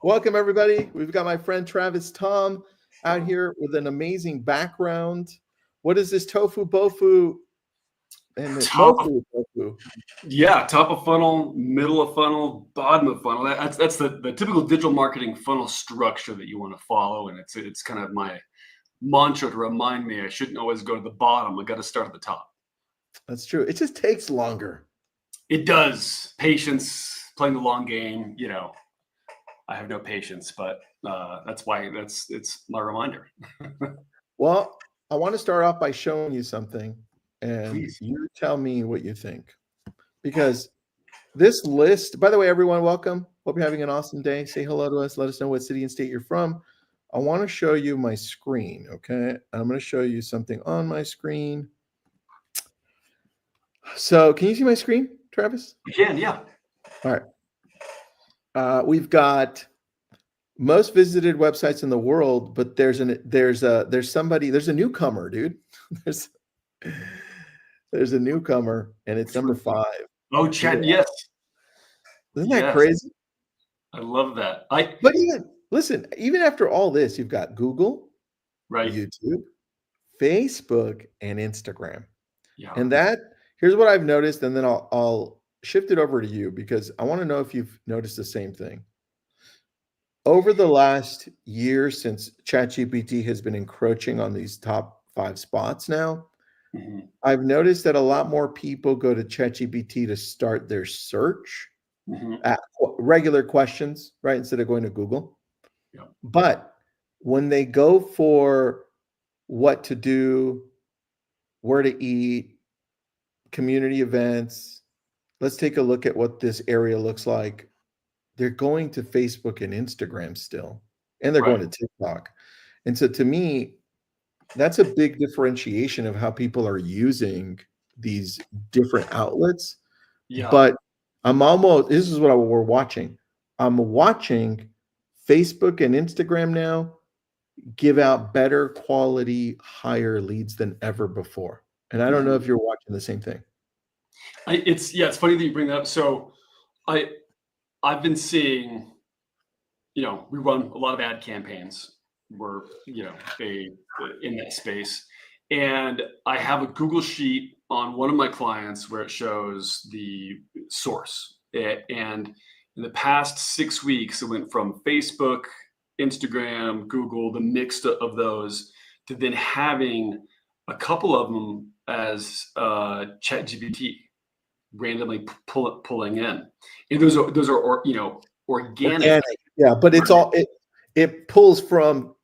Welcome, everybody. We've got my friend Travis Tom out here with an amazing background. What is this tofu bofu and mofu tofu? Yeah, top of funnel, middle of funnel, bottom of funnel. That's the typical digital marketing funnel structure that you want to follow, and it's kind of my mantra to remind me I shouldn't always go to the bottom. I got to start at the top. That's true. It just takes longer. It does. Patience, playing the long game. I have no patience, but that's why it's my reminder. Well, I want to start off by showing you something, and Please. you tell me what you think. Because this list, by the way, everyone, welcome. Hope you're having an awesome day. Say hello to us. Let us know what city and state you're from. I want to show you my screen, okay? I'm going to show you something on my screen. So can you see my screen, Travis? I can, yeah. All right. We've got most visited websites in the world, but there's a newcomer, dude. There's a newcomer, and it's number 5. Oh, Chad, yes. Isn't that crazy? I love that. But even after all this, you've got Google, right, YouTube, Facebook, and Instagram. Yeah. And here's what I've noticed, and then I'll shift it over to you because I want to know if you've noticed the same thing. Over the last year, since ChatGPT has been encroaching on these top 5 spots now, I've noticed that a lot more people go to ChatGPT to start their search at regular questions, right? Instead of going to Google. Yeah. But when they go for what to do, where to eat, community events, let's take a look at what this area looks like. They're going to Facebook and Instagram still, and they're going to TikTok. And so to me, that's a big differentiation of how people are using these different outlets. Yeah. But this is what we're watching. I'm watching Facebook and Instagram now give out better quality, higher leads than ever before. And I don't know if you're watching the same thing. It's funny that you bring that up. So I've been seeing, we run a lot of ad campaigns. We're, in that space. And I have a Google sheet on one of my clients where it shows the source. And in the past 6 weeks, it went from Facebook, Instagram, Google, the mix of those, to then having a couple of them as ChatGPT randomly pulling in. And those are organic. Yeah, but it's all it pulls from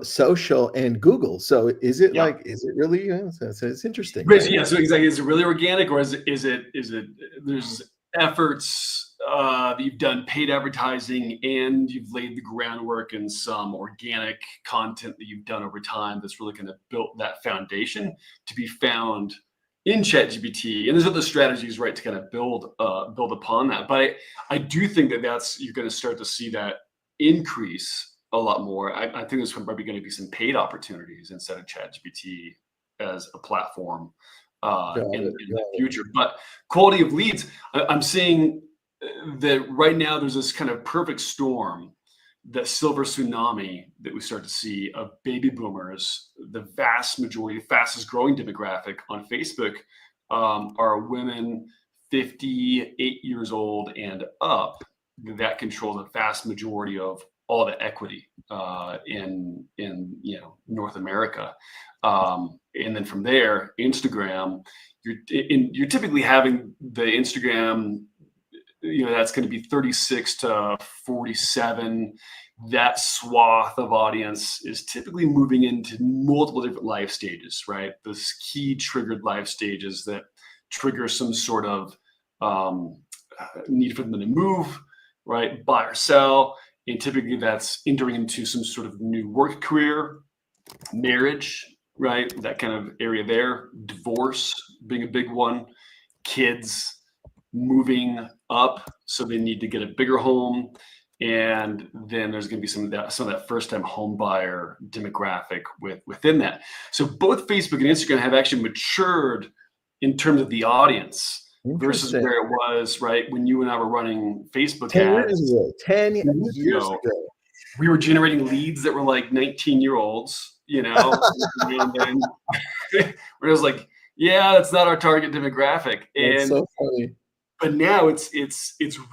social and Google. So is it really? It's interesting. Right? Yeah. So exactly, is it really organic, or is it there's efforts that you've done paid advertising and you've laid the groundwork in some organic content that you've done over time that's really going to build that foundation to be found in ChatGPT, and there's other strategies, right, to kind of build upon that. But I do think that you're going to start to see that increase a lot more. I think there's probably going to be some paid opportunities instead of ChatGPT as a platform in the future. But quality of leads, I'm seeing that right now there's this kind of perfect storm, that silver tsunami that we start to see of baby boomers. The vast majority, fastest growing demographic on Facebook are women 58 years old and up. That control the vast majority of all the equity in North America. And then from there, Instagram, you're typically having the Instagram, that's going to be 36 to 47. That swath of audience is typically moving into multiple different life stages, right? Those key triggered life stages that trigger some sort of need for them to move, right? Buy or sell. And typically that's entering into some sort of new work career, marriage, right? That kind of area there. Divorce being a big one. Kids moving up, so they need to get a bigger home. And then there's going to be some of that first-time home buyer demographic within that. So both Facebook and Instagram have actually matured in terms of the audience. versus Interesting. where it was, right, when you and I were running Facebook 10 years ads ago. 10 years years ago. ago. We were generating leads that were like 19-year-olds, you know, and then where it was like, yeah, that's not our target demographic. That's And so funny. but now it's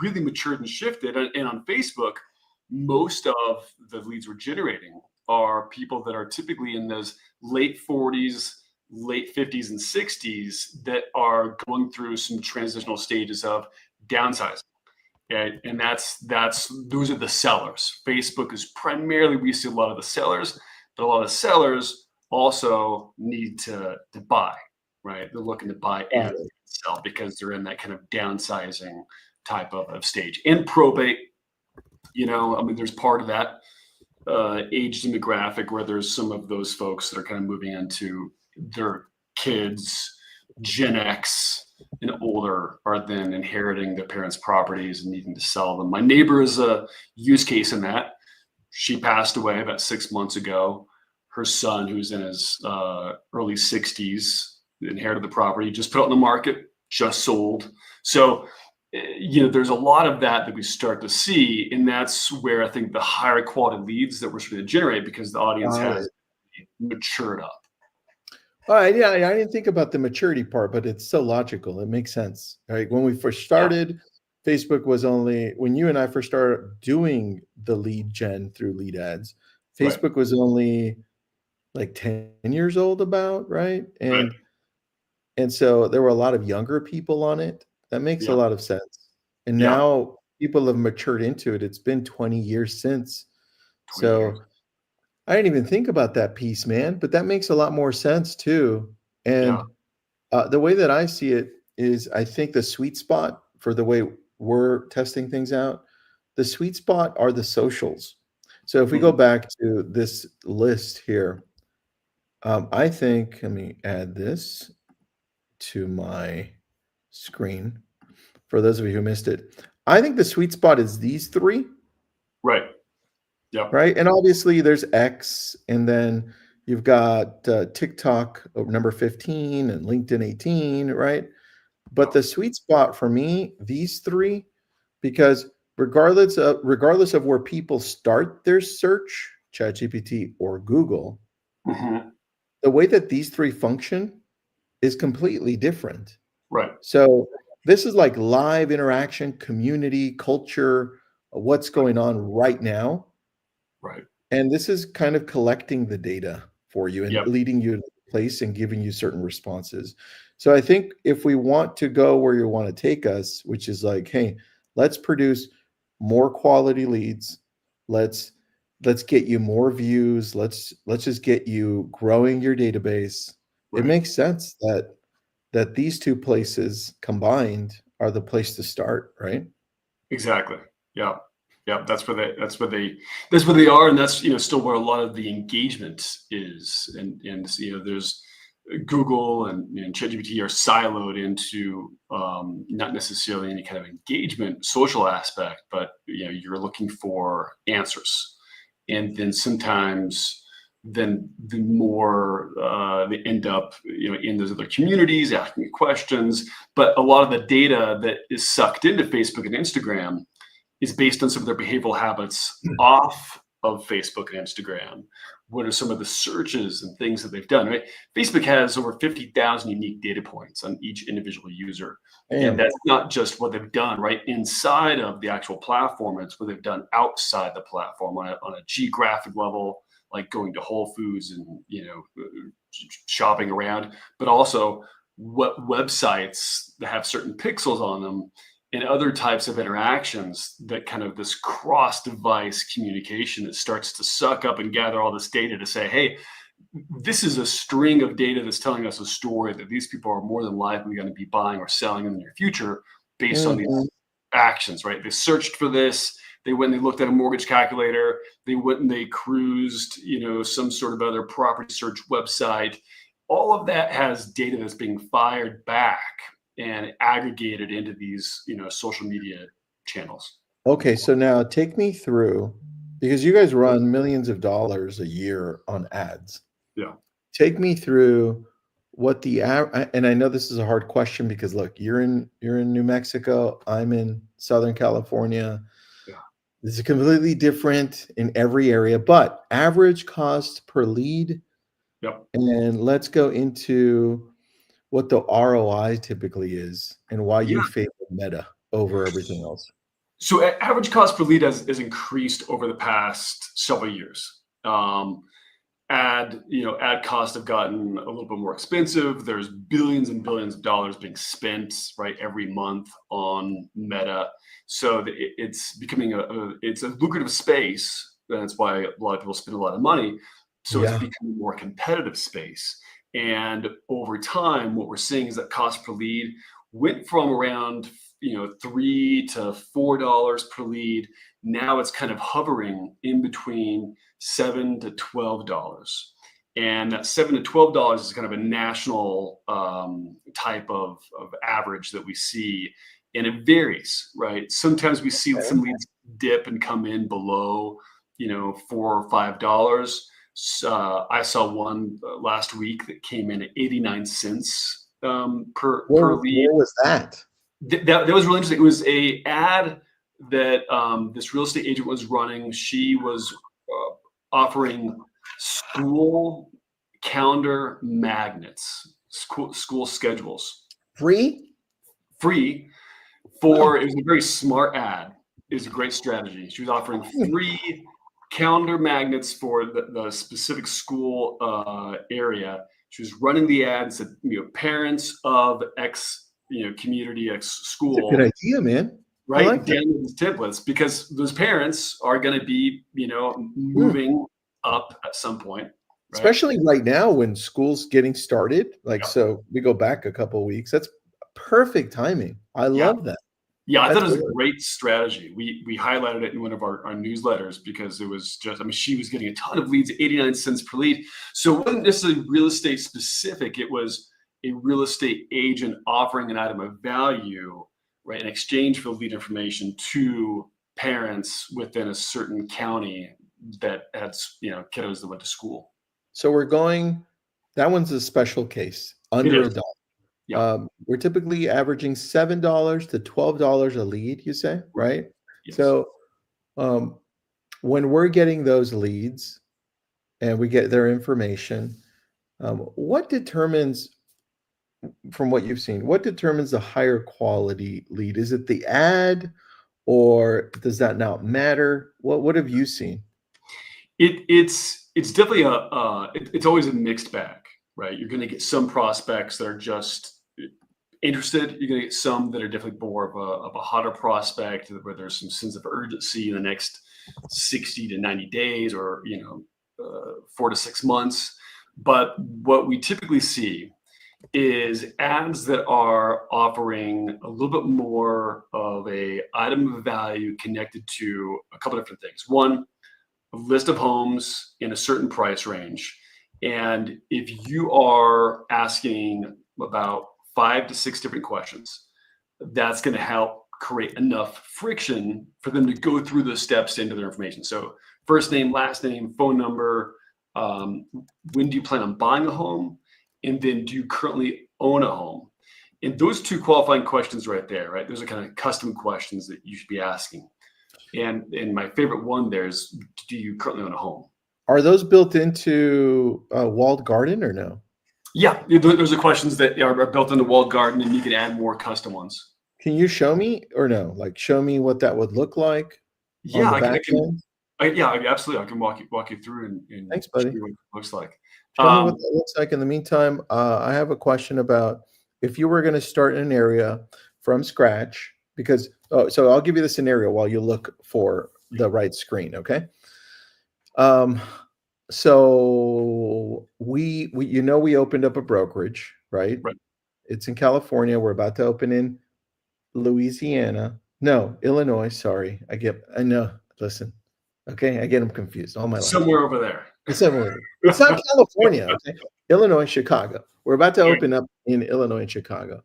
really matured and shifted. And on Facebook, most of the leads we're generating are people that are typically in those late 40s, late 50s, and 60s that are going through some transitional stages of downsizing. And that's those are the sellers. Facebook is primarily, we see a lot of the sellers, but a lot of the sellers also need to buy, right? They're looking to buy Got and it. sell because they're in that kind of downsizing type of stage. And probate, I mean, there's part of that age demographic where there's some of those folks that are kind of moving into their kids, Gen X and older, are then inheriting their parents' properties and needing to sell them. My neighbor is a use case in that. She passed away about 6 months ago. Her son, who's in his early 60s, inherited the property, just put it on the market, just sold. So there's a lot of that we start to see, and that's where I think the higher quality leads that we're going to generate, because the audience Got has it. matured up. All right, yeah, I didn't think about the maturity part, but it's so logical. It makes sense. Right. When we first Yeah, started, Facebook was only when you and I first started doing the lead gen through lead ads, right, Facebook was only like 10 years old about, right? right, And so there were a lot of younger people on it. That makes a yeah, lot of sense. And yeah. now people have matured into it. It's been 20 years since. 20 years. So I didn't even think about that piece, man, but that makes a lot more sense too. Yeah. And the way that I see it is I think the sweet spot for the way we're testing things out, the sweet spot are the socials. So if we go Mhm. back to this list here, I think, let me add this to my screen for those of you who missed it. I think the sweet spot is these three, Right. Yep. right? And obviously there's X, and then you've got TikTok number 15 and LinkedIn 18, right? But Yep. the sweet spot for me, these three, because regardless of where people start their search, ChatGPT or Google, Mhm. the way that these three function is completely different. Right. So this is like live interaction, community, culture, what's Right. going on right now. Right. And this is kind of collecting the data for you and Yep. leading you to the place and giving you certain responses. So I think if we want to go where you want to take us, which is like, hey, let's produce more quality leads. Let's let's get you more views. Let's just get you growing your database. It Right. makes sense that these two places combined are the place to start, right? Exactly. Yeah. Yeah. That's where they are. And that's, still where a lot of the engagement is. And there's Google and ChatGPT are siloed into not necessarily any kind of engagement social aspect, but you're looking for answers. And then sometimes the more they end up in those other communities asking questions. But a lot of the data that is sucked into Facebook and Instagram is based on some of their behavioral habits off of Facebook and Instagram. What are some of the searches and things that they've done, right? Facebook has over 50,000 unique data points on each individual user. And Damn. that's not just what they've done right inside of the actual platform, it's what they've done outside the platform on a geographic level, like going to Whole Foods and shopping around, but also what websites that have certain pixels on them and other types of interactions, that kind of this cross device communication that starts to suck up and gather all this data to say, hey, this is a string of data that's telling us a story that these people are more than likely going to be buying or selling in the near future based on Mhm. these actions, right? They searched for this. They went and they looked at a mortgage calculator. They went and they cruised, some sort of other property search website. All of that has data that's being fired back and aggregated into these, social media channels. Okay, so now take me through, because you guys run millions of dollars a year on ads. Yeah. Take me through what and I know this is a hard question because look, you're in New Mexico, I'm in Southern California. Yeah. This is completely different in every area, but average cost per lead. Yep. And let's go into what the ROI typically is and why Yeah. you favor Meta over everything else. So average cost per lead has increased over the past several years. Ad costs have gotten a little bit more expensive. There's billions and billions of dollars being spent right every month on Meta. So it's becoming it's a lucrative space. That's why a lot of people spend a lot of money. So it's Yeah. becoming a more competitive space. And over time, what we're seeing is that cost per lead went from around $3 to $4 per lead. Now it's kind of hovering in between $7 to $12. And that $7 to $12 is kind of a national type of average that we see. And it varies, right? Sometimes we see some leads dip and come in below, $4 or $5. I saw one last week that came in at 89 cents per lead. What was that? That was really interesting. It was a ad that this real estate agent was running. She was offering school calendar magnets, school schedules, Free? free for. It was a very smart ad. It was a great strategy. She was offering free calendar magnets for the specific school area. She was running the ad and said, parents of X, community X school. It's a good idea, man. Right, like download these templates because those parents are going to be, moving up at some point. Right? Especially right now when school's getting started. So we go back a couple of weeks. That's perfect timing. I love that. Yeah, I thought it was a great strategy. We highlighted it in one of our newsletters because it was just, she was getting a ton of leads at 89 cents per lead. So it wasn't necessarily real estate specific. It was a real estate agent offering an item of value, right, in exchange for lead information to parents within a certain county that had, kiddos that went to school. So that one's a special case, under $1. Yeah. We're typically averaging $7 to $12 a lead, you say, right? Yes. So when we're getting those leads and we get their information, what determines, from what you've seen, what determines the higher quality lead? Is it the ad, or does that not matter? What have you seen? It's definitely it's always a mixed bag, right? You're going to get some prospects that are just interested. You're going to get some that are definitely more of a hotter prospect where there's some sense of urgency in the next 60 to 90 days or 4 to 6 months. But what we typically see is ads that are offering a little bit more of a item of value connected to a couple of different things. One, a list of homes in a certain price range. And if you are asking about 5 to 6 different questions, that's going to help create enough friction for them to go through those steps into their information. So first name, last name, phone number, when do you plan on buying a home? And then do you currently own a home? And those 2 qualifying questions right there, right? Those are kind of custom questions that you should be asking. And my favorite one there is, do you currently own a home? Are those built into a walled garden or no? Yeah, those are questions that are built into walled garden, and you can add more custom ones. Can you show me or no? Like, show me what that would look like. Yeah, I can. Yeah, absolutely. I can walk you through and thanks, buddy. what it looks like. Show me what that looks like. In the meantime, I have a question about if you were going to start in an area from scratch, because so I'll give you the scenario while you look for the right screen. Okay. So we opened up a brokerage, right? Right. It's in California. We're about to open in Louisiana. No, Illinois. Sorry. I know. Listen. Okay. I get them confused all my life. Somewhere over there. It's not California. Okay. Illinois, Chicago. We're about to open up in Illinois and Chicago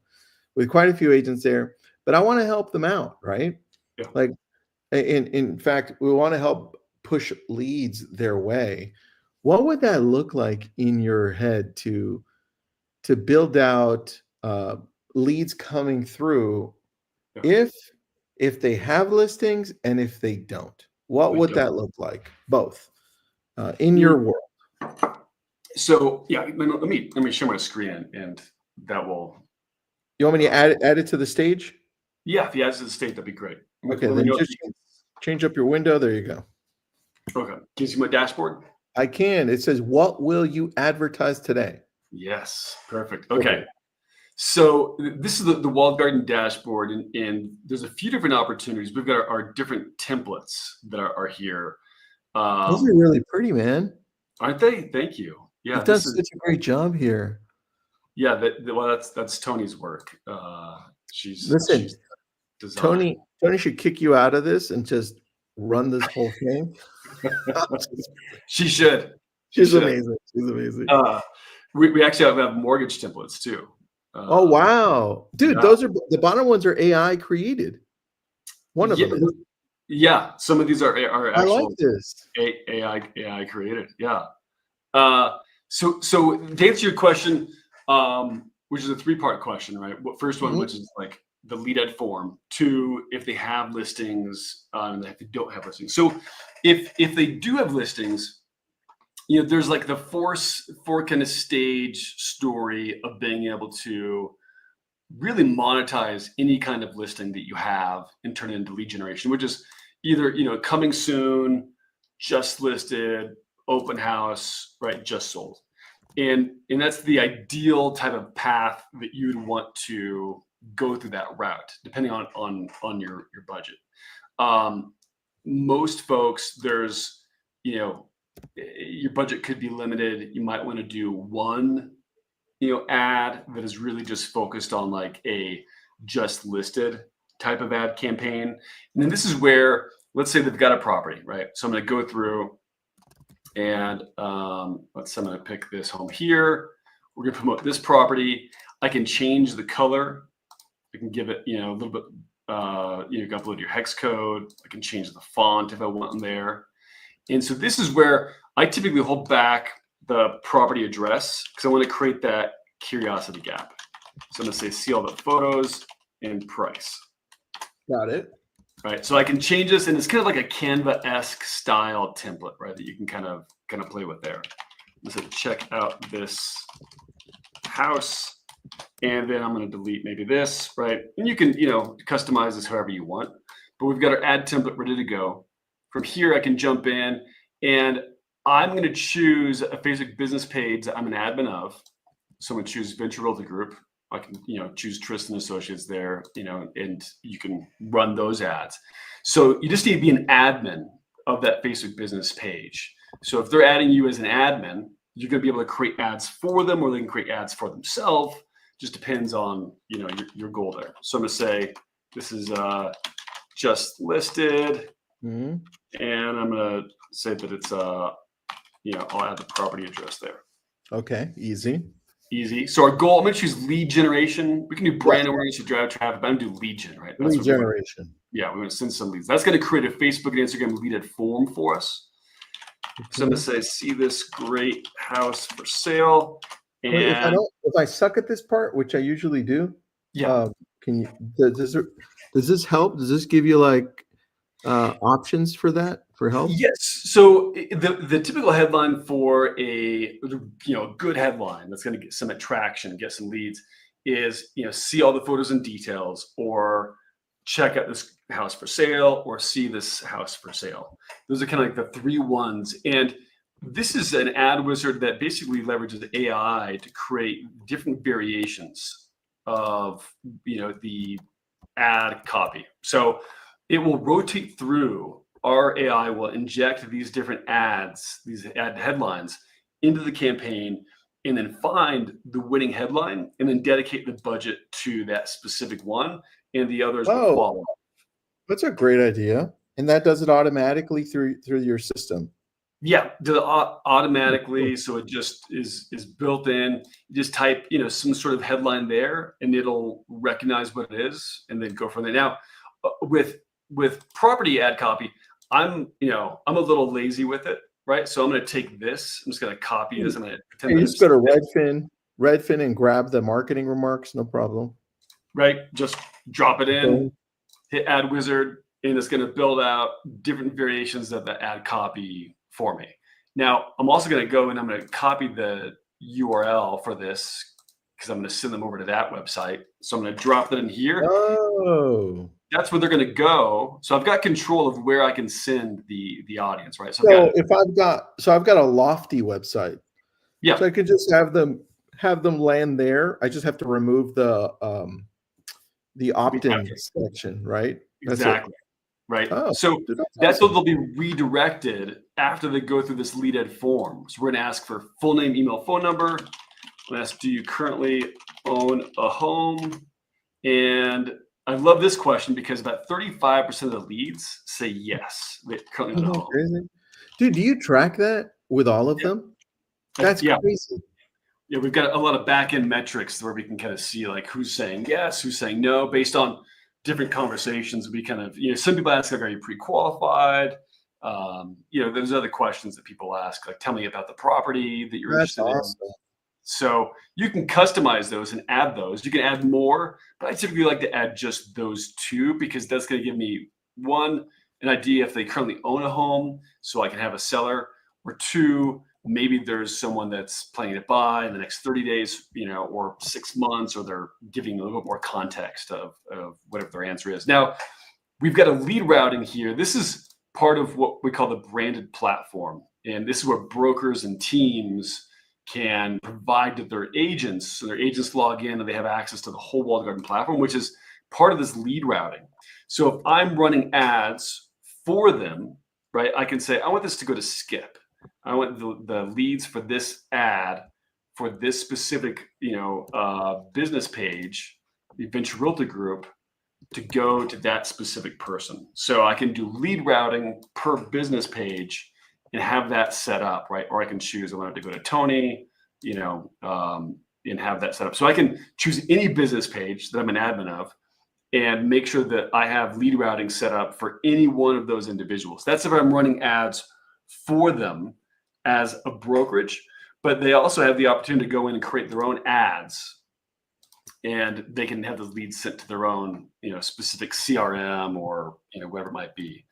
with quite a few agents there, but I want to help them out, right? Yeah. Like, in fact, we want to help push leads their way. What would that look like in your head to to build out leads coming through Yeah. if they have listings and if they don't? What We would don't. that look like? Both in Mm, your world. So yeah, let me share my screen, and that will. You want me to Uh, add it to the stage? yeah, if he adds to the state, that'd be great. Let Okay, me then know if just you can. change up your window. There you go. Okay, can you see my dashboard? I can. It says, "What will you advertise today?" Yes, perfect. Go Okay, ahead. so this is the walled garden dashboard, and there's a few different opportunities. We've got our different templates that are here. Those are Um, really pretty, man. aren't they? Thank you. Yeah, You've done this is such a great job here. yeah. Well, that's Tony's work. She's Listen, designed. Tony should kick you out of this and just run this whole thing. She should. She She's should. amazing. She's amazing. Uh, we actually have mortgage templates too. Oh, Um, wow. Dude, yeah. those are the bottom ones are AI created. One of Yeah. them is. Yeah. Some of these are I like actual this. AI created. Yeah. So to answer your question, which is a three-part question, right? What first one, Mhm. which is like the lead ed form. Two, if they have listings, and if they don't have listings. So if they do have listings, there's like the four kind of stage story of being able to really monetize any kind of listing that you have and turn it into lead generation, which is either coming soon, just listed, open house, right, just sold. And that's the ideal type of path that you would want to go through that route, depending on your budget. um, Most folks, there's your budget could be limited. You might want to do one ad that is really just focused on like a just listed type of ad campaign. And then this is where, let's say they've got a property, right? So I'm going to go through and let's say I'm going to pick this home here. We're going to promote this property. I can change the color. I can give it, a little bit, you can upload your hex code. I can change the font if I want in there. And so this is where I typically hold back the property address because I want to create that curiosity gap. So I'm going to say, see all the photos and price. Got it. Right. So I can change this, and it's kind of like a Canva-esque style template, right? That you can kind of play with there. So check out this house, and then I'm going to delete maybe this, right? And you can, customize this however you want. But we've got our ad template ready to go. From here, I can jump in, and I'm going to choose a Facebook business page that I'm an admin of. So I'm going to choose Venture Realty Group. I can, choose Tristan Associates there, and you can run those ads. So you just need to be an admin of that Facebook business page. So if they're adding you as an admin, you're going to be able to create ads for them, or they can create ads for themselves. Just depends on, your goal there. So I'm going to say, this is just listed. Mhm. And I'm going to say that it's, I'll add the property address there. Okay, easy. Easy. So our goal, I'm going to choose lead generation. We can do brand awareness to drive traffic, but I'm going to do lead gen, right? That's Lead what we want. generation. Yeah, we want to send some leads. That's going to create a Facebook and Instagram lead ed form for us. So I'm going to say, see this great house for sale. Wait, And if I suck at this part, which I usually do, yeah, can you does this help? Does this give you like options for that for help? yes. So the typical headline for a good headline that's going to get some attraction, get some leads, is see all the photos and details, or check out this house for sale, or see this house for sale. Those are kind of like the three ones. And this is an ad wizard that basically leverages AI to create different variations of the ad copy. So it will rotate through. Our AI will inject these different ads, these ad headlines into the campaign, and then find the winning headline, and then dedicate the budget to that specific one, and the others will Oh, follow. that's a great idea. And that does it automatically through your system. Yeah, automatically. So it just is built in. You just type, some sort of headline there, and it'll recognize what it is, and then go from there. Now, with property ad copy, I'm a little lazy with it, right? So I'm going to take this. I'm just going to copy this. I'm going to pretend You that just go to Redfin. Redfin and grab the marketing remarks, no problem. Right? Just drop it in, Okay. hit Ad Wizard, and it's going to build out different variations of the ad copy for me. Now, I'm also going to go and I'm going to copy the URL for this because I'm going to send them over to that website. So I'm going to drop that in here. Oh. That's where they're going to go. So I've got control of where I can send the audience, right? So I've So got, if I've got a Lofty website, yeah, so I could just have them land there. I just have to remove the opt-in section, right? That's it. exactly. Right. Oh, So dude, that's that's what awesome. they'll be redirected after they go through this lead ed form. So we're going to ask for full name, email, phone number. We'll ask, do you currently own a home? And I love this question because about 35% of the leads say yes, they currently own a Isn't that home. crazy? Dude, do you track that with all of Yeah. them? That's Yeah. crazy. Yeah, we've got a lot of back end metrics where we can kind of see like who's saying yes, who's saying no, based on different conversations. We kind of, some people ask like, are you pre-qualified? There's other questions that people ask, like, tell me about the property that you're That's interested in. awesome. So you can customize those and add those. You can add more, but I typically like to add just those two because that's going to give me one, an idea if they currently own a home, so I can have a seller, or two, maybe there's someone that's planning to buy in the next 30 days, or 6 months, or they're giving a little bit more context of whatever their answer is. Now, we've got a lead routing here. This is part of what we call the branded platform. And this is where brokers and teams can provide to their agents. So their agents log in and they have access to the whole walled garden platform, which is part of this lead routing. So if I'm running ads for them, right, I can say, I want this to go to Skip. I want the leads for this ad for this specific, business page, the Venture Realty Group, to go to that specific person. So I can do lead routing per business page and have that set up, right? Or I can choose I want it to go to Tony, and have that set up. So I can choose any business page that I'm an admin of and make sure that I have lead routing set up for any one of those individuals. That's if I'm running ads for them as a brokerage, but they also have the opportunity to go in and create their own ads, and they can have the leads sent to their own, specific CRM or, whatever it might be.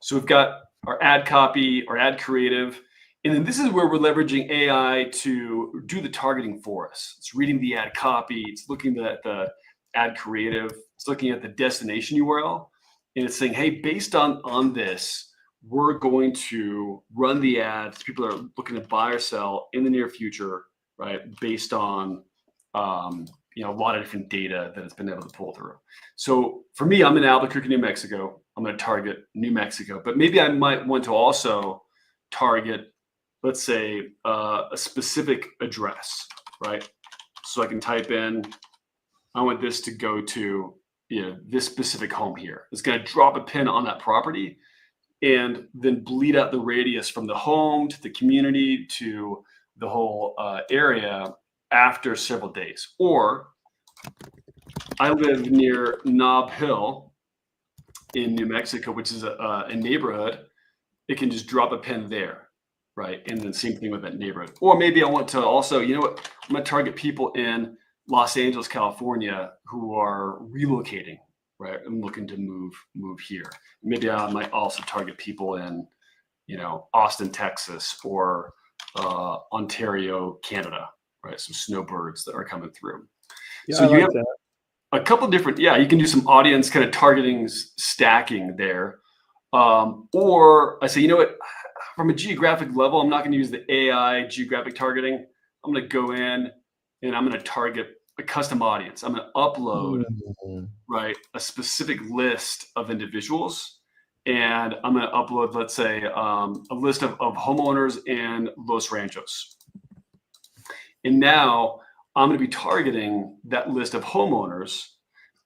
So we've got our ad copy, our ad creative, and then this is where we're leveraging AI to do the targeting for us. It's reading the ad copy, it's looking at the ad creative, it's looking at the destination URL, and it's saying, hey, based on this, we're going to run the ads. People are looking to buy or sell in the near future, right? Based on, a lot of different data that it's been able to pull through. So for me, I'm in Albuquerque, New Mexico. I'm going to target New Mexico, but maybe I might want to also target, let's say, a specific address, right? So I can type in, I want this to go to, this specific home here. It's going to drop a pin on that property and then bleed out the radius from the home to the community to the whole area after several days. Or I live near Nob Hill in New Mexico, which is a neighborhood. It can just drop a pin there, right? And then same thing with that neighborhood. Or maybe I want to also, I'm going to target people in Los Angeles, California, who are relocating, right? I'm looking to move here. Maybe I might also target people in, Austin, Texas, or Ontario, Canada, right? Some snowbirds that are coming through. Yeah, So I you like have that. a couple different, you can do some audience kind of targeting, stacking there. Or I say, from a geographic level, I'm not going to use the AI geographic targeting. I'm going to go in and I'm going to target a custom audience. I'm going to upload, right, a specific list of individuals. And I'm going to upload, let's say, a list of homeowners in Los Ranchos. And now I'm going to be targeting that list of homeowners.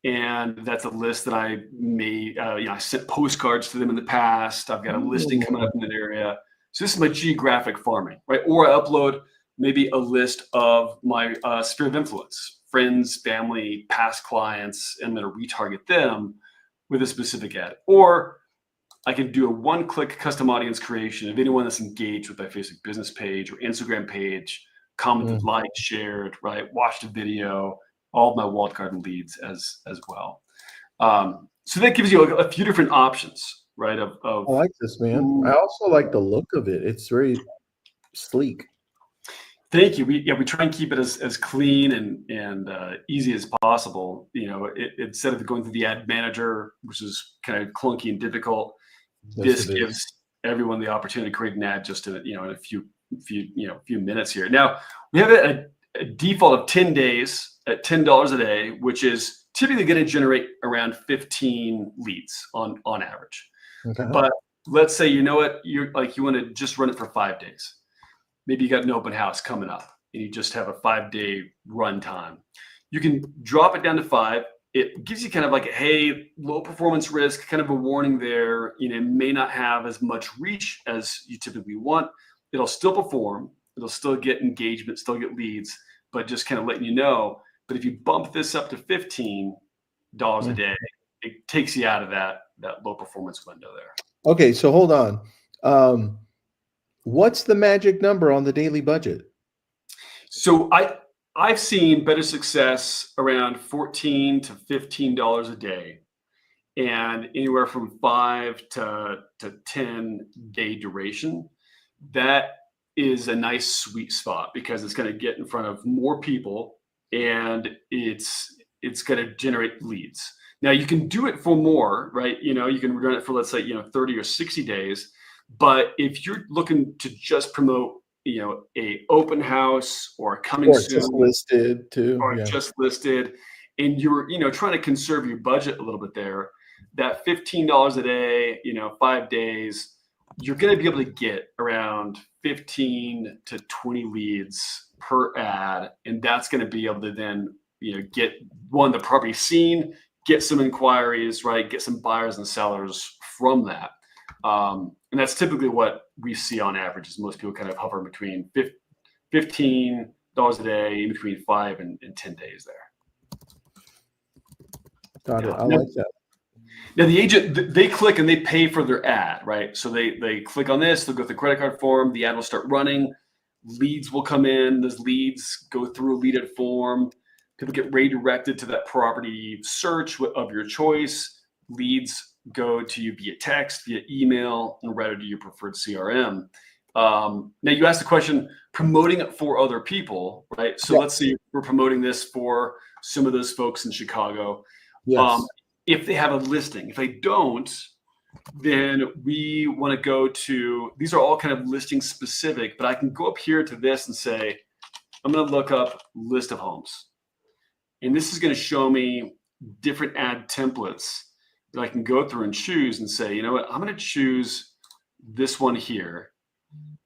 And that's a list that I may, I sent postcards to them in the past. I've got a listing coming up in that area. So this is my geographic farming, right? Or I upload maybe a list of my sphere of influence, friends, family, past clients, and I'm going to retarget them with a specific ad. Or I can do a one-click custom audience creation of anyone that's engaged with my Facebook business page or Instagram page commented, liked, shared, right? Watched a video, all of my walled garden leads as well. So that gives you a few different options, right? I like this, man. I also like the look of it. It's very sleek. Thank you. We try and keep it as clean and easy as possible. You know, instead of going through the ad manager, which is kind of clunky and difficult, this gives everyone the opportunity to create an ad just in a few minutes here. Now we have a default of 10 days at $10 a day, which is typically going to generate around 15 leads on average. Okay. But let's say, you know what, you want to just run it for 5 days. Maybe you got an open house coming up and you just have a 5-day run time. You can drop it down to 5. It gives you kind of like, hey, low performance risk, kind of a warning there. You know, it may not have as much reach as you typically want. It'll still perform. It'll still get engagement, still get leads, but just kind of letting you know. But if you bump this up to $15 a day, it takes you out of that low performance window there. Okay, so hold on. What's the magic number on the daily budget? So I've seen better success around $14 to $15 a day, and anywhere from 5 to 10 day duration. That is a nice sweet spot because it's going to get in front of more people and it's going to generate leads. Now you can do it for more, right? You know, you can run it for, let's say, 30 or 60 days. But if you're looking to just promote, a open house or coming soon, just listed too, or just listed, and you're, trying to conserve your budget a little bit there, that $15 a day, 5 days, you're going to be able to get around 15 to 20 leads per ad. And that's going to be able to then, get the property seen, get some inquiries, right? Get some buyers and sellers from that. And that's typically what we see on average is most people kind of hover between $15 a day, in between 5 and 10 days there. Got it. I like that. Now the agent, they click and they pay for their ad, right? So they click on this, they'll go through the credit card form, the ad will start running, leads will come in, those leads go through a lead ed form, people get redirected to that property search of your choice, leads go to you via text, via email, and right to your preferred CRM. Now you asked the question, promoting it for other people, right? So let's see, we're promoting this for some of those folks in Chicago. Yes. If they have a listing. If they don't, then we want to go to, these are all kind of listing specific, but I can go up here to this and say, I'm going to look up list of homes. And this is going to show me different ad templates that I can go through and choose and say, you know what, I'm going to choose this one here.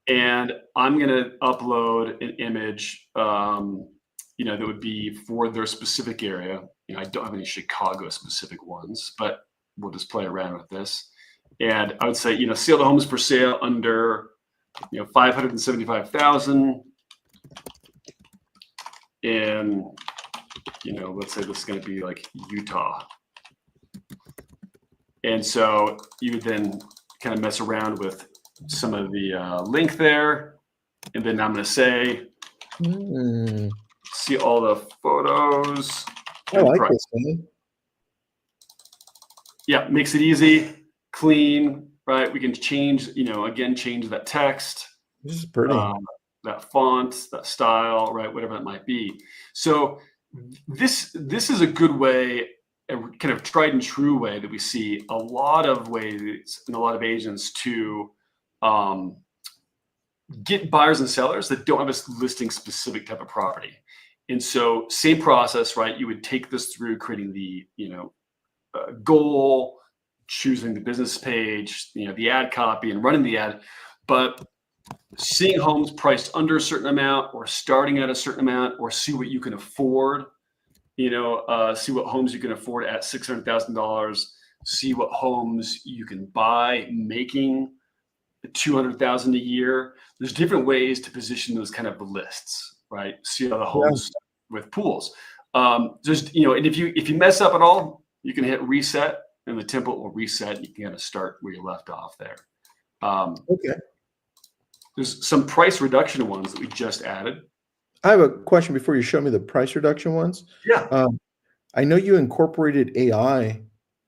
And I'm going to upload an image, that would be for their specific area. I don't have any Chicago specific ones, but we'll just play around with this. And I would say, see all the homes for sale under, 575,000. And, let's say this is going to be like Utah. And so you would then kind of mess around with some of the link there. And then I'm going to say, see all the photos. I like this one. Yeah, makes it easy, clean, right? We can change, change that text. This is pretty. That font, that style, right? Whatever that might be. So this is a good way, a kind of tried and true way that we see a lot of ways and a lot of agents to get buyers and sellers that don't have a listing specific type of property. And so same process, right? You would take this through creating the, goal, choosing the business page, the ad copy and running the ad, but seeing homes priced under a certain amount or starting at a certain amount, or see what you can afford, see what homes you can afford at $600,000, see what homes you can buy making $200,000 a year. There's different ways to position those kind of lists, right? See how the homes with pools. There's, and if you mess up at all, you can hit reset and the template will reset. You can kind of start where you left off there. Okay. There's some price reduction ones that we just added. I have a question before you show me the price reduction ones. Yeah. Um, I know you incorporated AI,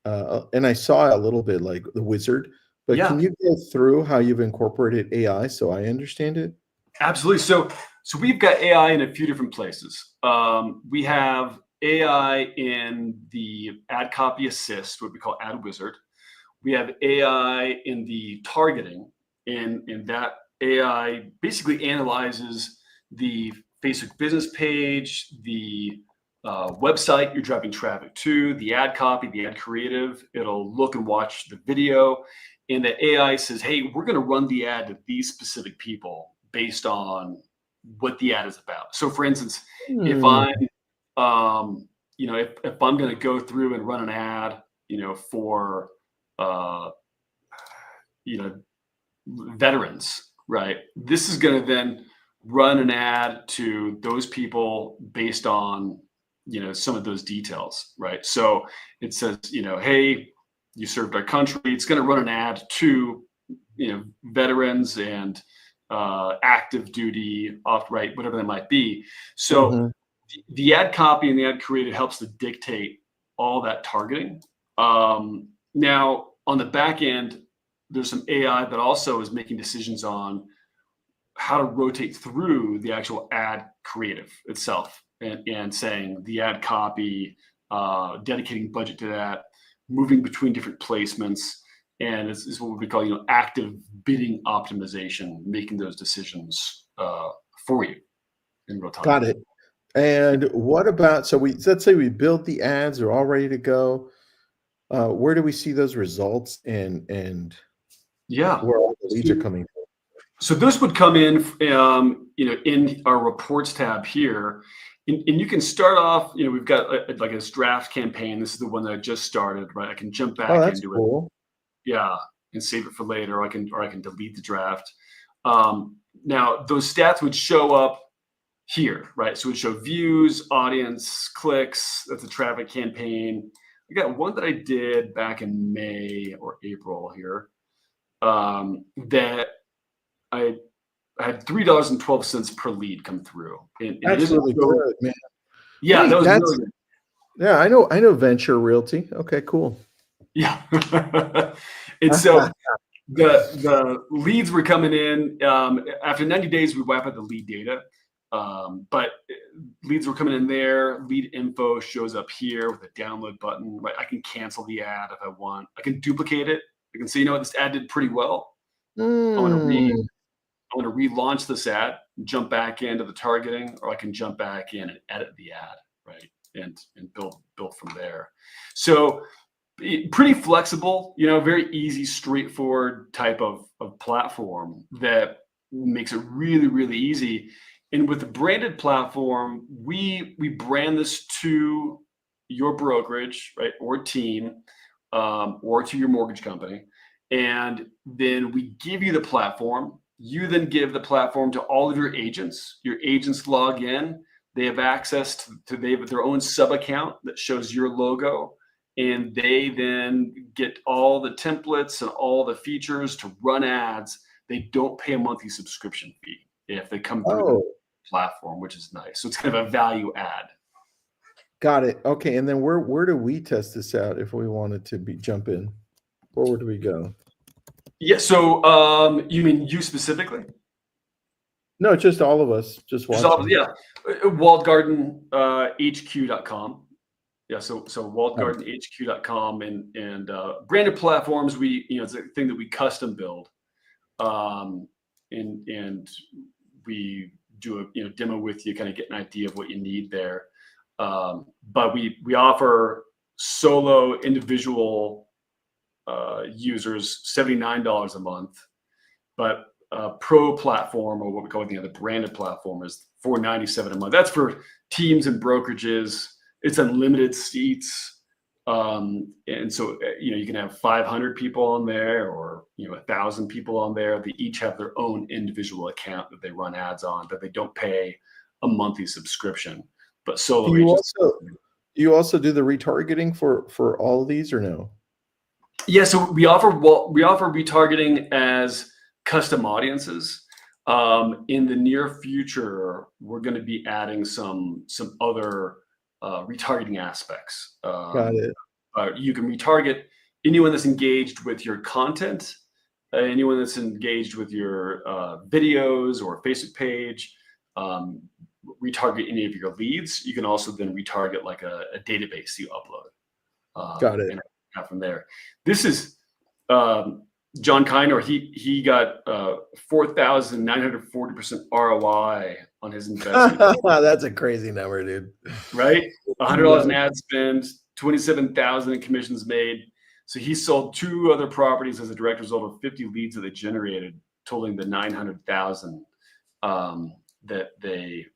and I saw a little bit like the wizard, but Yeah. can you go through how you've incorporated AI so I understand it? Absolutely. So we've got AI in a few different places. We have AI in the ad copy assist, what we call ad wizard. We have AI in the targeting, and that AI basically analyzes the Facebook business page, the website you're driving traffic to, the ad copy, the ad creative. It'll look and watch the video, and the AI says, "Hey, we're going to run the ad to these specific people based on what the ad is about." So, for instance, if Hmm. I'm, if I'm going to go through and run an ad, for uh, you know, veterans, right? This is going to then run an ad to those people based on, some of those details, right? So it says, hey, you served our country. It's going to run an ad to, veterans and active duty, off right, whatever that might be. So Mhm. the ad copy and the ad creative helps to dictate all that targeting. Now, on the back end, there's some AI that also is making decisions on how to rotate through the actual ad creative itself and saying the ad copy, dedicating budget to that, moving between different placements. And is what we call, active bidding optimization, making those decisions for you in real time. Got it. And what about so let's say we build the ads, they're all ready to go. Where do we see those results and Yeah. where all the leads are So, coming so this would come in, in our reports tab here, and you can start off. We've got like this draft campaign. This is the one that I just started, right? I can jump from? Oh, back that's into it, cool. yeah, and save it for later. Or I can delete the draft. Now those stats would show up here, right? So it would show views, audience, clicks. That's a traffic campaign. I got one that I did back in May or April here, that I had $3.12 per lead come through, and it That's isn't really so. good, man. Yeah, that Wait, was really that's good. yeah, I know Venture Realty. Okay, cool. Yeah, and so the leads were coming in. After 90 days, we wipe out the lead data, but leads were coming in there. Lead info shows up here with a download button. Right, I can cancel the ad if I want. I can duplicate it. I can say, this ad did pretty well. I want to Mm, I want to relaunch this ad, jump back into the targeting, or I can jump back in and edit the ad, right? And build from there. So pretty flexible, very easy, straightforward type of platform that makes it really, really easy. And with the branded platform, we brand this to your brokerage, right, or team, or to your mortgage company, and then we give you the platform. You then give the platform to all of your agents. Your agents log in. They have access they have their own sub account that shows your logo, and they then get all the templates and all the features to run ads. They don't pay a monthly subscription fee if they come through the oh, platform, which is nice. So it's kind of a value add. got it. Okay, and then where do we test this out if we wanted to jump in? Where would we go? Yeah. So you mean you specifically? No, just all of us just Just all, watching. yeah. walledgardenhq.com. Yeah, so Got it. walledgardenhq.com and branded platforms. It's a thing that we custom build, and we do a demo with you, kind of get an idea of what you need there. But we offer solo individual users $79 a month, but pro platform, or what we call the branded platform, is $497 a month. That's for teams and brokerages. It's unlimited seats, and so you can have 500 people on there, or 1,000 people on there. They each have their own individual account that they run ads on, but they don't pay a monthly subscription. But Do solo you agents. also do you also do the retargeting for all of these or no? Yeah, so we offer retargeting as custom audiences. In the near future, we're going to be adding some other retargeting aspects. Got it. You can retarget anyone that's engaged with your content, anyone that's engaged with your videos or Facebook page. Retarget any of your leads. You can also then retarget like a database you upload. Got it. And from there, this is John Kiner. He got 4,940% ROI on his investment. That's a crazy number, dude. Right, $100 in ad spend, 27,000 in commissions made. So he sold 2 other properties as a direct result of 50 leads that they generated, totaling the 900,000 that they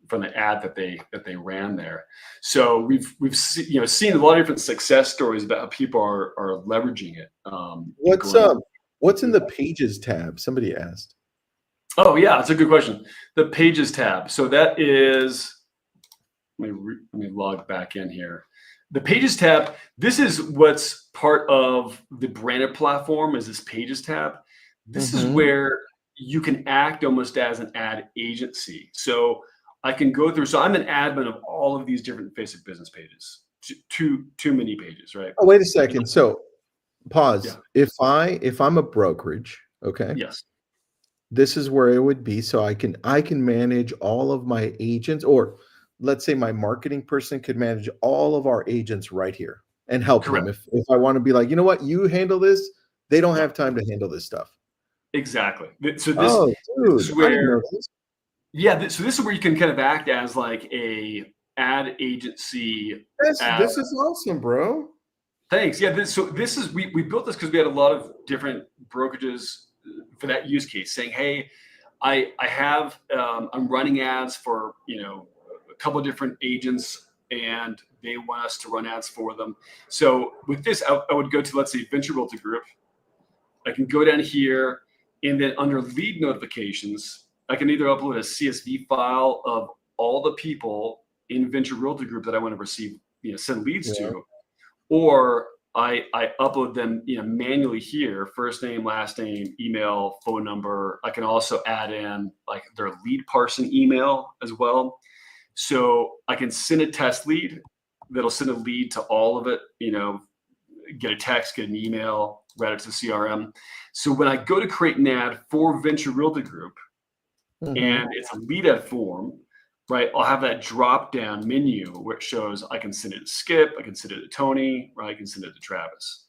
from the ad that they ran there. So we've seen a lot of different success stories about how people are leveraging it. What's in the Pages tab? Somebody asked. Oh yeah, that's a good question. The Pages tab. So that is, let me log back in here. The Pages tab. This is what's part of the branded platform. Is this Pages tab? This is where you can act almost as an ad agency. So I can go through. So I'm an admin of all of these different Facebook business pages. Too many pages, right? Oh, wait a second. So pause. Yeah. If I'm a brokerage, okay. Yes. This is where it would be. So I can manage all of my agents, or let's say my marketing person could manage all of our agents right here and help them. If I want to be like, you know what, you handle this, they don't have time to handle this stuff. Exactly. So this is where, so this is where you can kind of act as like a ad agency. This is awesome, bro. Thanks. Yeah. This is we built this because we had a lot of different brokerages for that use case, saying, hey, I'm running ads for a couple of different agents, and they want us to run ads for them. So with this, I would go to, let's say, Venture Realty Group. I can go down here, and then under lead notifications, I can either upload a CSV file of all the people in Venture Realty Group that I want to receive, send leads to, or I upload them, manually here, first name, last name, email, phone number. I can also add in like their lead parson email as well. So I can send a test lead that'll send a lead to all of it, get a text, get an email, route it to CRM. So when I go to create an ad for Venture Realty Group, and it's a lead ad form, right? I'll have that drop down menu where it shows I can send it to Skip, I can send it to Tony, right? I can send it to Travis.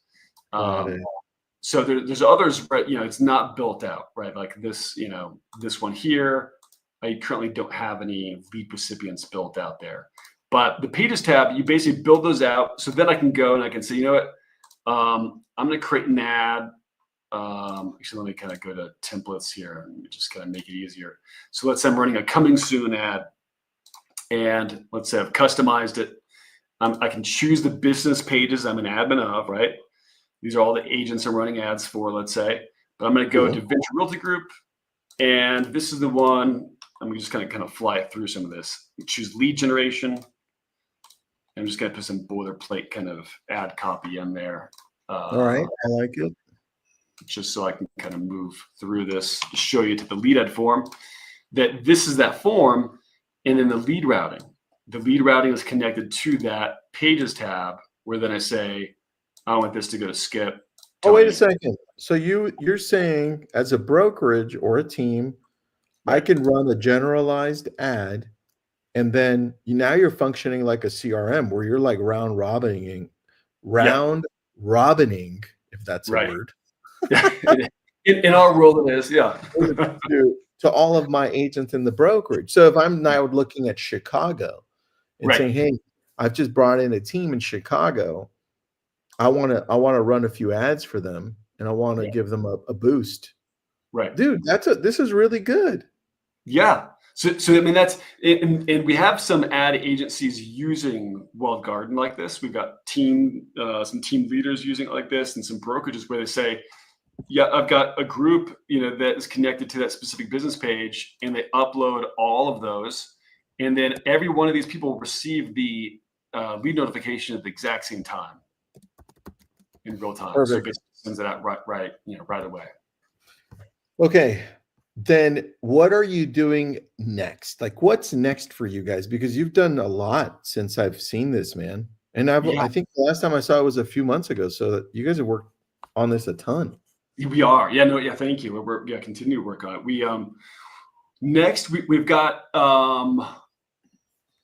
So there's others, but it's not built out, right? Like this, this one here, I currently don't have any lead recipients built out there. But the Pages tab, you basically build those out. So then I can go and I can say, you know what? I'm going to create an ad. Actually, let me kind of go to templates here and just kind of make it easier. So let's say I'm running a coming soon ad, and let's say I've customized it. I can choose the business pages I'm an admin of, right? These are all the agents I'm running ads for, let's say. But I'm going to go to Venture Realty Group, and this is the one. I'm just going to kind of fly through some of this. Choose lead generation. I'm just going to put some boilerplate kind of ad copy in there. All right, I like it. Just so I can kind of move through this, show you to the lead ad form, that this is that form, and then the lead routing. The lead routing is connected to that Pages tab, where then I say, I want this to go to Skip. Oh, wait a second. So you're saying as a brokerage or a team, I can run a generalized ad, and then now you're functioning like a CRM where you're like round robining, if that's a word. In our world, it is, yeah. to all of my agents in the brokerage. So if I'm now looking at Chicago and saying, hey, I've just brought in a team in Chicago, I want to run a few ads for them, and I want to give them a boost. Right, dude. This is really good. Yeah. So I mean, that's it, and we have some ad agencies using Walled Garden like this. We've got some team leaders using it like this, and some brokerages where they say, yeah, I've got a group, that is connected to that specific business page, and they upload all of those, and then every one of these people receive the lead notification at the exact same time, in real time. Perfect. So it sends it out right away. Okay. Then what are you doing next? Like, what's next for you guys? Because you've done a lot since I've seen this, man. And Yeah, I think the last time I saw it was a few months ago. So that you guys have worked on this a ton. we are. Yeah, no, yeah, thank you. We're yeah, continue to work on it. Next we've got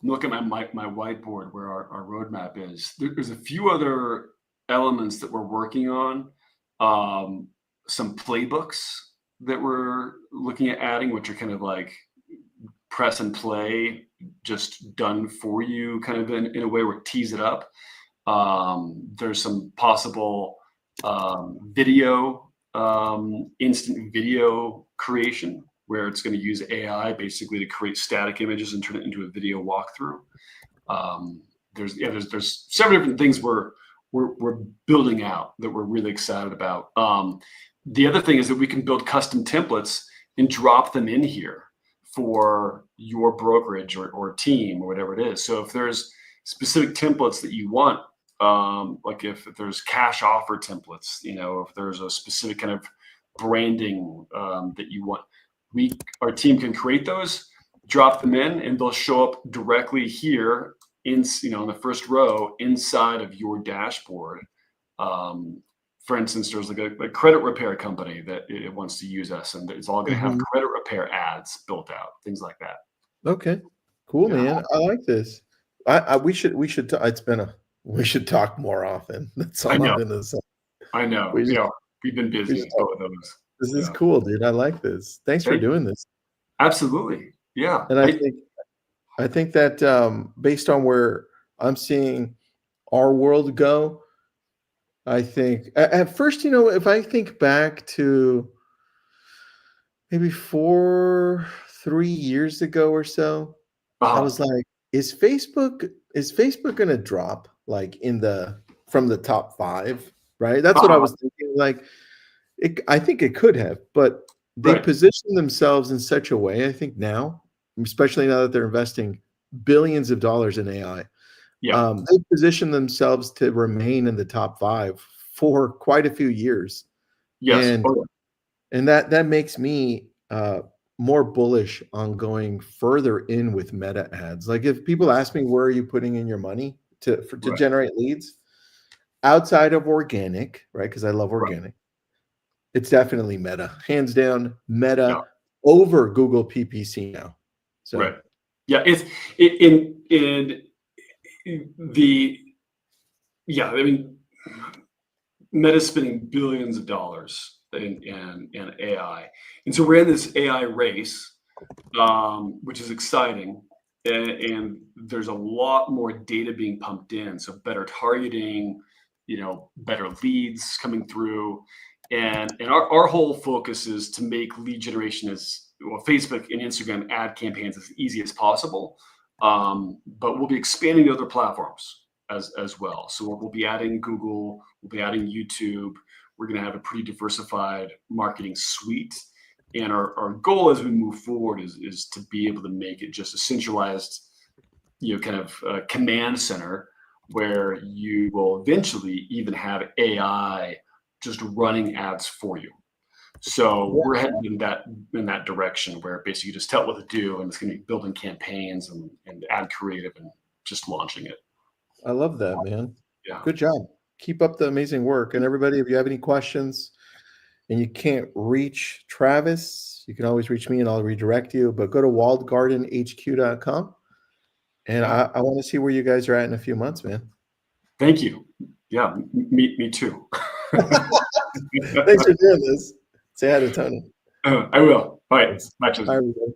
look at my whiteboard where our roadmap is. There's a few other elements that we're working on. Some playbooks that we're looking at adding, which are kind of like press and play, just done for you, kind of in a way where it tees it up. There's some possible video, instant video creation where it's going to use AI basically to create static images and turn it into a video walkthrough. There's several different things we're building out that we're really excited about. The other thing is that we can build custom templates and drop them in here for your brokerage or team or whatever it is. So if there's specific templates that you want, like if there's cash offer templates, if there's a specific kind of branding that you want, our team can create those, drop them in, and they'll show up directly here in the first row inside of your dashboard. For instance, there's like a credit repair company that it wants to use us, and it's all going to have credit repair ads built out, things like that. Okay. Cool, Yeah. man. I like this. We should we should talk more often. That's all I know. I'm gonna say. I know. We just, We've been we busy should with talk. both of those. This is Yeah. cool, dude. I like this. Thanks for Thank you. doing this. Absolutely. Yeah. And I think that based on where I'm seeing our world go, I think at first, if I think back to maybe 3 years ago or so, I was like, is Facebook gonna drop like from the top 5? Right? That's what I was thinking. Like I think it could have, but they Right. position themselves in such a way, I think now, especially now that they're investing billions of dollars in AI. Yeah. They position themselves to remain in the top 5 for quite a few years. Yes. And that makes me more bullish on going further in with meta ads. Like if people ask me where are you putting in your money to Right. generate leads outside of organic, right? Because I love organic. It's definitely meta, hands down. Meta over Google PPC now. So right. Yeah. It's in the yeah. I mean, Meta's spending billions of dollars in AI, and so we're in this AI race, which is exciting. And there's a lot more data being pumped in, so better targeting, better leads coming through, and our whole focus is to make lead generation as well, Facebook and Instagram ad campaigns as easy as possible. But we'll be expanding to other platforms as well. So we'll be adding Google, we'll be adding YouTube. We're going to have a pretty diversified marketing suite. And our goal as we move forward is to be able to make it just a centralized, kind of command center where you will eventually even have AI just running ads for you. So we're heading in that direction where basically you just tell it what to do, and it's going to be building campaigns and ad creative and just launching it. I love that, man. Yeah. Good job. Keep up the amazing work. And everybody, if you have any questions and you can't reach Travis, you can always reach me and I'll redirect you. But go to walledgardenhq.com. And I want to see where you guys are at in a few months, man. Thank you. Yeah, me too. Thanks for doing this. Say hi to Tony. I will. All right. Bye. Bye, everybody.